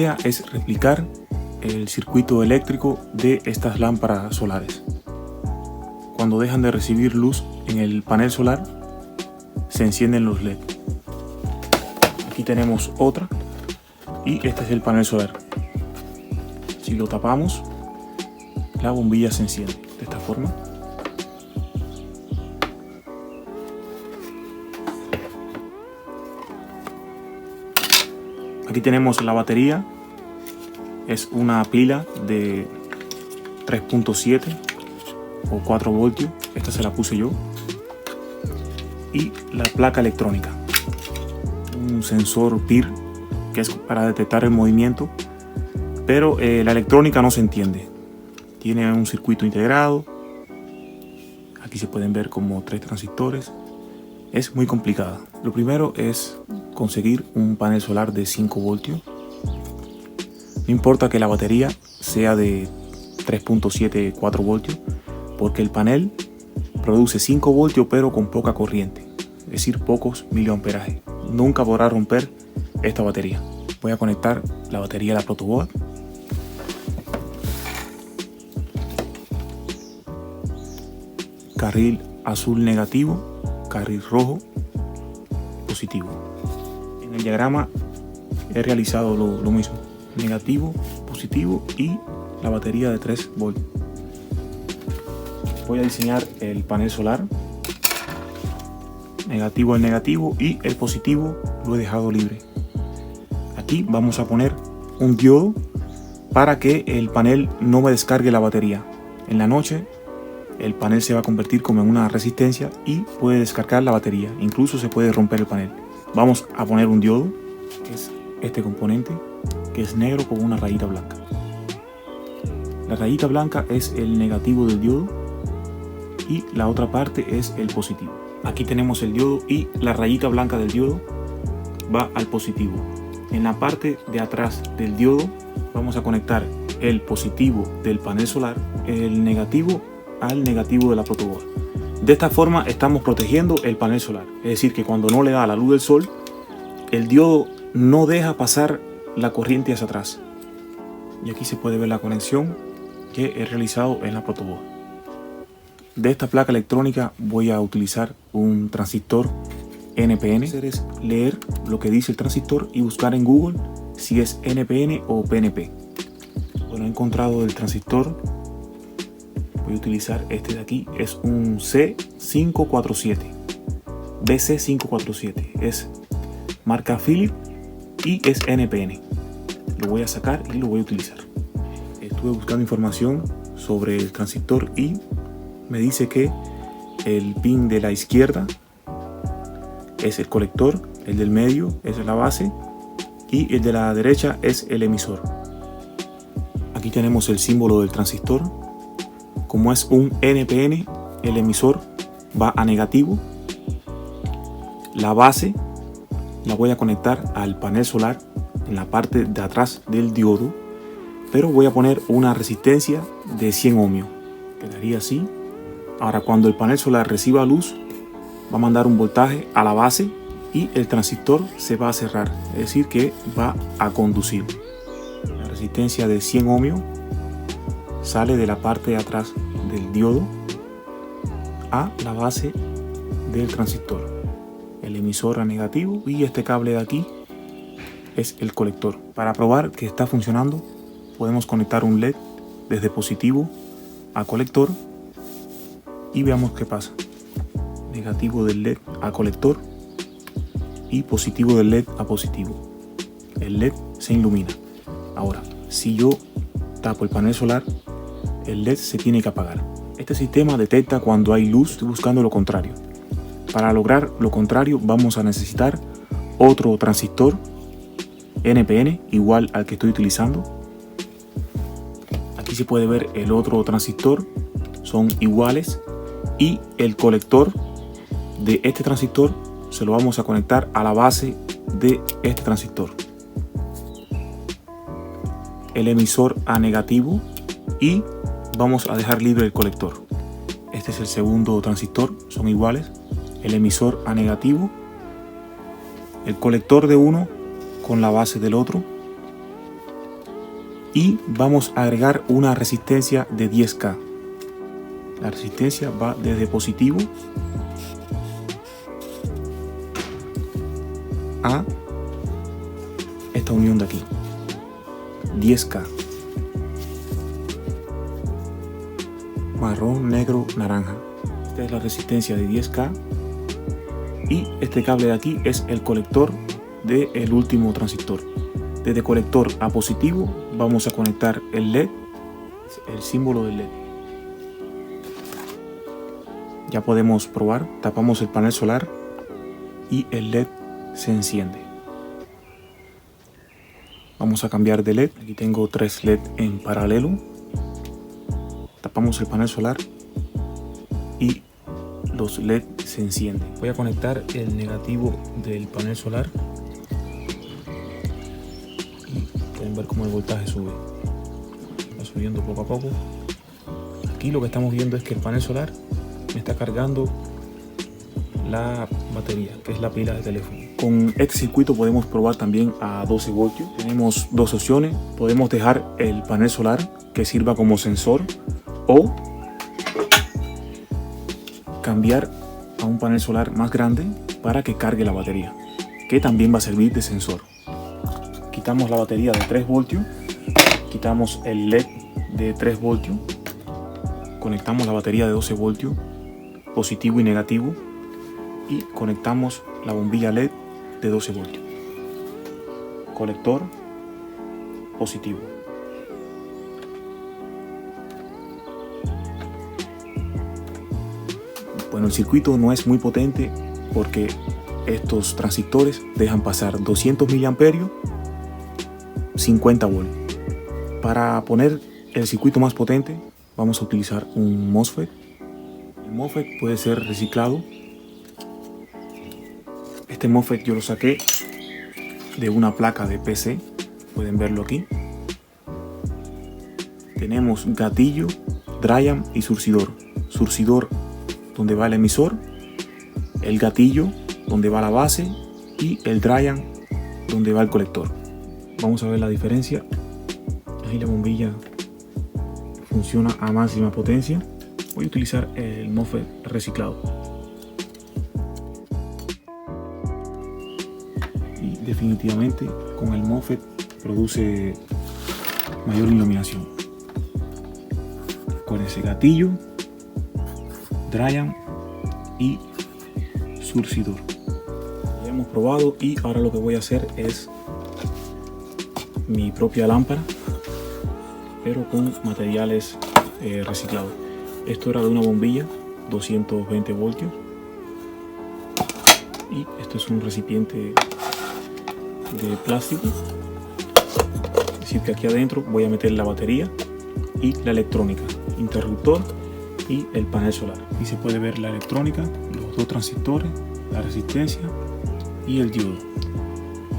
idea es replicar el circuito eléctrico de estas lámparas solares. Cuando dejan de recibir luz en el panel solar, se encienden los LED. Aquí tenemos otra y este es el panel solar. Si lo tapamos, la bombilla se enciende de esta forma. Aquí tenemos la batería. Es una pila de 3.7 o 4 voltios. Esta se la puse yo. Y la placa electrónica. Un sensor PIR que es para detectar el movimiento. Pero la electrónica no se entiende. Tiene un circuito integrado. Aquí se pueden ver como 3 transistores. Es muy complicada. Lo primero es conseguir un panel solar de 5 voltios. No importa que la batería sea de 3.7, 4 voltios, porque el panel produce 5 voltios pero con poca corriente, es decir, pocos miliamperajes. Nunca podrá romper esta batería. Voy a conectar la batería a la protoboard. Carril azul negativo, carril rojo positivo. En el diagrama he realizado lo mismo. Negativo, positivo y la batería de 3 volts. Voy a diseñar el panel solar. Negativo el negativo y el positivo lo he dejado libre. Aquí vamos a poner un diodo para que el panel no me descargue la batería. En la noche el panel se va a convertir como en una resistencia y puede descargar la batería. Incluso se puede romper el panel. Vamos a poner un diodo, que es este componente, que es negro con una rayita blanca. La rayita blanca es el negativo del diodo y la otra parte es el positivo. Aquí tenemos el diodo y la rayita blanca del diodo va al positivo. En la parte de atrás del diodo vamos a conectar el positivo del panel solar, el negativo al negativo de la protoboard. De esta forma estamos protegiendo el panel solar. Es decir, que cuando no le da la luz del sol, el diodo no deja pasar la corriente hacia atrás. Y aquí se puede ver la conexión que he realizado en la protoboard. De esta placa electrónica voy a utilizar un transistor NPN. Es leer lo que dice el transistor y buscar en Google si es NPN o PNP. Bueno, he encontrado el transistor. Voy a utilizar este de aquí. Es un C547. BC547. Es marca Philips y es NPN. Lo voy a sacar y lo voy a utilizar. Estuve buscando información sobre el transistor y me dice que el pin de la izquierda es el colector, el del medio es la base y el de la derecha es el emisor. Aquí tenemos el símbolo del transistor. Como es un NPN, el emisor va a negativo. La base la voy a conectar al panel solar en la parte de atrás del diodo, pero voy a poner una resistencia de 100 ohmios. Quedaría así. Ahora, cuando el panel solar reciba luz, va a mandar un voltaje a la base y el transistor se va a cerrar, es decir, que va a conducir. La resistencia de 100 ohmios sale de la parte de atrás del diodo a la base del transistor. El emisor a negativo y este cable de aquí es el colector. Para probar que está funcionando, podemos conectar un LED desde positivo a colector y veamos qué pasa. Negativo del LED a colector y positivo del LED a positivo. El LED se ilumina. Ahora, si yo tapo el panel solar, el LED se tiene que apagar. Este sistema detecta cuando hay luz. Estoy buscando lo contrario. Para lograr lo contrario vamos a necesitar otro transistor NPN igual al que estoy utilizando. Aquí se puede ver el otro transistor, son iguales, y el colector de este transistor se lo vamos a conectar a la base de este transistor. El emisor a negativo y vamos a dejar libre el colector. Este es el segundo transistor, son iguales. El emisor a negativo, el colector de uno con la base del otro y vamos a agregar una resistencia de 10K. La resistencia va desde positivo a esta unión de aquí, 10K. Marrón, negro, naranja. Esta es la resistencia de 10K y este cable de aquí es el colector del último transistor. Desde colector a positivo vamos a conectar el LED, el símbolo del LED. Ya podemos probar, tapamos el panel solar y el LED se enciende. Vamos a cambiar de LED. Aquí tengo 3 LED en paralelo. Tapamos el panel solar y los LED se encienden. Voy a conectar el negativo del panel solar y pueden ver cómo el voltaje sube. Va subiendo poco a poco. Aquí lo que estamos viendo es que el panel solar me está cargando la batería, que es la pila de teléfono. Con este circuito podemos probar también a 12 voltios. Tenemos dos opciones. Podemos dejar el panel solar que sirva como sensor o cambiar a un panel solar más grande para que cargue la batería, que también va a servir de sensor. Quitamos la batería de 3 voltios, quitamos el LED de 3 voltios, conectamos la batería de 12 voltios, positivo y negativo, y conectamos la bombilla LED de 12 voltios. Colector positivo. Bueno, el circuito no es muy potente porque estos transistores dejan pasar 200 miliamperios, 50 volts. Para poner el circuito más potente vamos a utilizar un MOSFET. El MOSFET puede ser reciclado. Este MOSFET yo lo saqué de una placa de PC, pueden verlo aquí. Tenemos gatillo, dryam y surcidor. Surcidor donde va el emisor, el gatillo donde va la base y el dryam donde va el colector. Vamos a ver la diferencia. Ahí la bombilla funciona a máxima potencia. Voy a utilizar el MOSFET reciclado. Y definitivamente con el MOSFET produce mayor iluminación. Con ese gatillo, dryam y surcidor. Ya hemos probado y ahora lo que voy a hacer es mi propia lámpara, pero con materiales reciclados. Esto era de una bombilla 220 voltios y esto es un recipiente de plástico. Es decir que aquí adentro voy a meter la batería y la electrónica, interruptor y el panel solar. Y se puede ver la electrónica, los dos transistores, la resistencia y el diodo.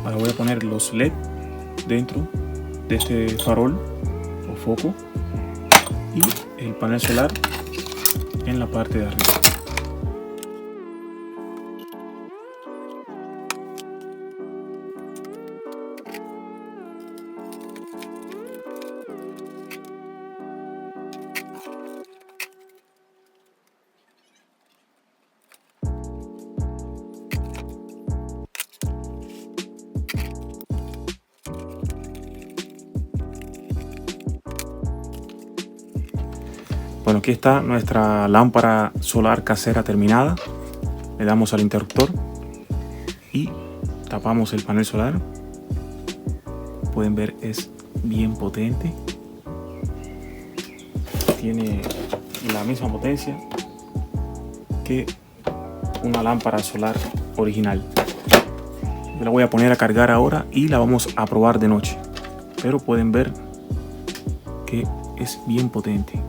Ahora voy a poner los LED dentro de este farol o foco y el panel solar en la parte de arriba. Bueno, aquí está nuestra lámpara solar casera terminada. Le damos al interruptor y tapamos el panel solar. Pueden ver, es bien potente. Tiene la misma potencia que una lámpara solar original. Yo la voy a poner a cargar ahora y la vamos a probar de noche. Pero pueden ver que es bien potente.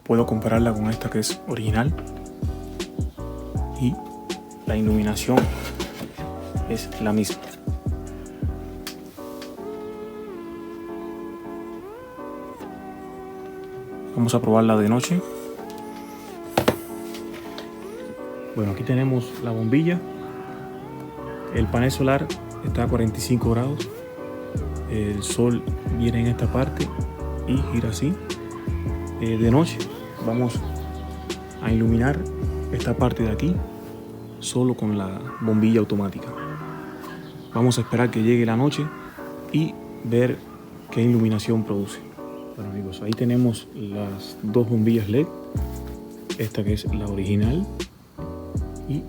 Puedo compararla con esta que es original y la iluminación es la misma. Vamos a probarla de noche. Bueno, aquí tenemos la bombilla. El panel solar está a 45 grados El sol viene en esta parte y gira así. De noche vamos a iluminar esta parte de aquí solo con la bombilla automática. Vamos a esperar que llegue la noche y ver qué iluminación produce. Bueno amigos, ahí tenemos las dos bombillas LED, esta que es la original y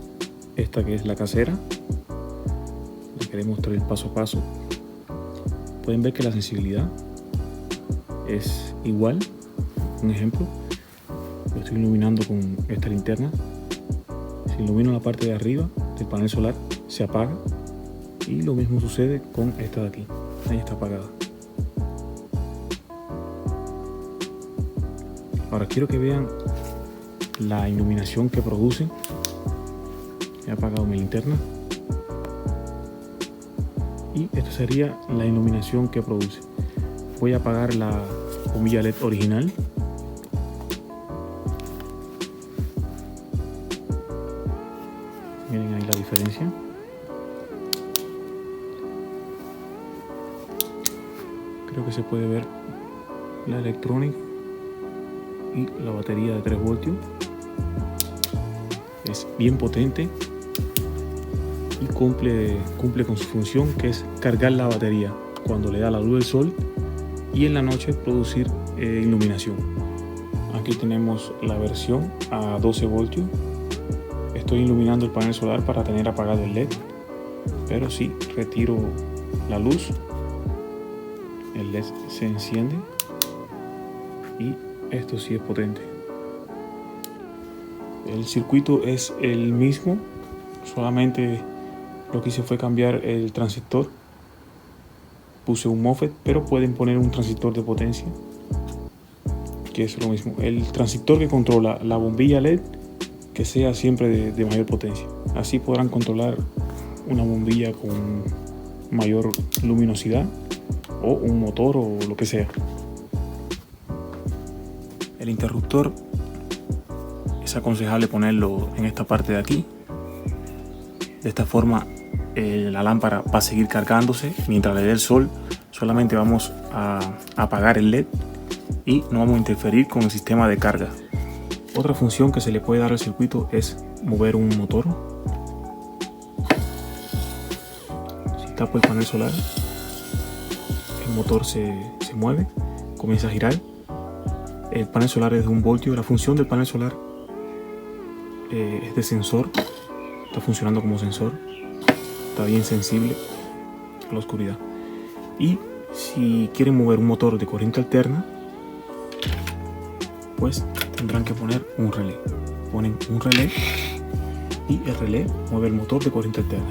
esta que es la casera. Les queremos mostrar el paso a paso. Pueden ver que la sensibilidad es igual. Un ejemplo, lo estoy iluminando con esta linterna. Si ilumino la parte de arriba del panel solar, se apaga, y lo mismo sucede con esta de aquí. Ahí está apagada. Ahora quiero que vean la iluminación que produce. He apagado mi linterna y esta sería la iluminación que produce. Voy a apagar la bombilla LED original. Miren ahí la diferencia. Creo que se puede ver la electrónica y la batería de 3 voltios. Es bien potente y cumple con su función, que es cargar la batería cuando le da la luz del sol y en la noche producir iluminación. Aquí tenemos la versión a 12 voltios. Estoy iluminando el panel solar para tener apagado el LED, pero si retiro la luz, el LED se enciende y esto sí es potente. El circuito es el mismo, solamente lo que hice fue cambiar el transistor. Puse un MOSFET, pero pueden poner un transistor de potencia, que es lo mismo. El transistor que controla la bombilla LED, que sea siempre de mayor potencia. Así podrán controlar una bombilla con mayor luminosidad o un motor o lo que sea. El interruptor es aconsejable ponerlo en esta parte de aquí. De esta forma la lámpara va a seguir cargándose mientras le dé el sol. Solamente vamos a apagar el LED y no vamos a interferir con el sistema de carga. Otra función que se le puede dar al circuito es mover un motor. Si tapo el panel solar, el motor se mueve, comienza a girar. El panel solar es de 1 voltio. La función del panel solar es de sensor. Está funcionando como sensor. Está bien sensible a la oscuridad. Y si quieren mover un motor de corriente alterna, pues tendrán que poner un relé. Ponen un relé y el relé mueve el motor de corriente alterna.